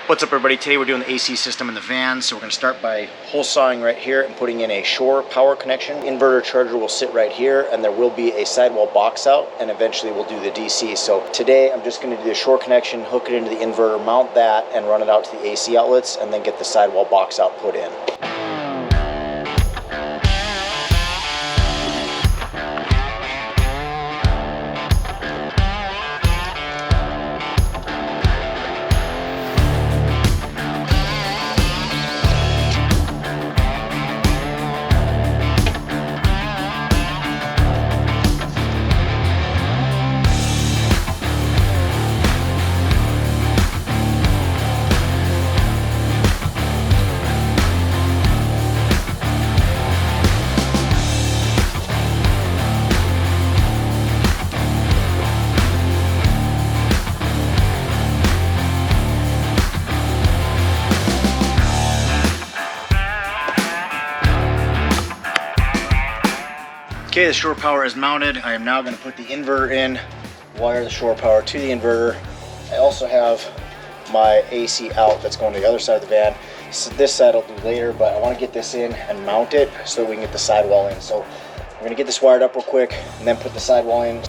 What's up everybody? Today we're doing the AC system in the van. So we're going to start by hole sawing right here and putting in a shore power connection. Inverter charger will sit right here and there will be a sidewall box out, and eventually we'll do the DC. So today I'm just going to do the shore connection, hook it into the inverter, mount that and run it out to the AC outlets, and then get the sidewall box out put in. Okay, the shore power is mounted. I am now going to put the inverter in, wire the shore power to the inverter. I also have my AC out that's going to the other side of the van. So this side I'll do later, but I want to get this in and mount it so that we can get the sidewall in. So we're going to get this wired up real quick and then put the sidewall in.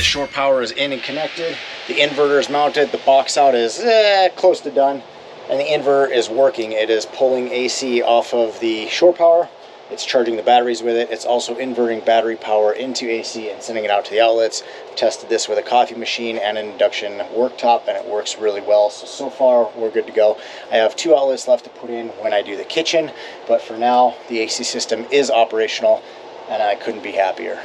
Shore power is in and connected. The inverter is mounted. The box out is close to done, and the inverter is working. It is pulling AC off of the shore power. It's charging the batteries with it. It's also inverting battery power into AC and sending it out to the outlets. Tested this with a coffee machine and an induction worktop, and it works really well. So far we're good to go. I have 2 outlets left to put in when I do the kitchen, but for now the AC system is operational and I couldn't be happier.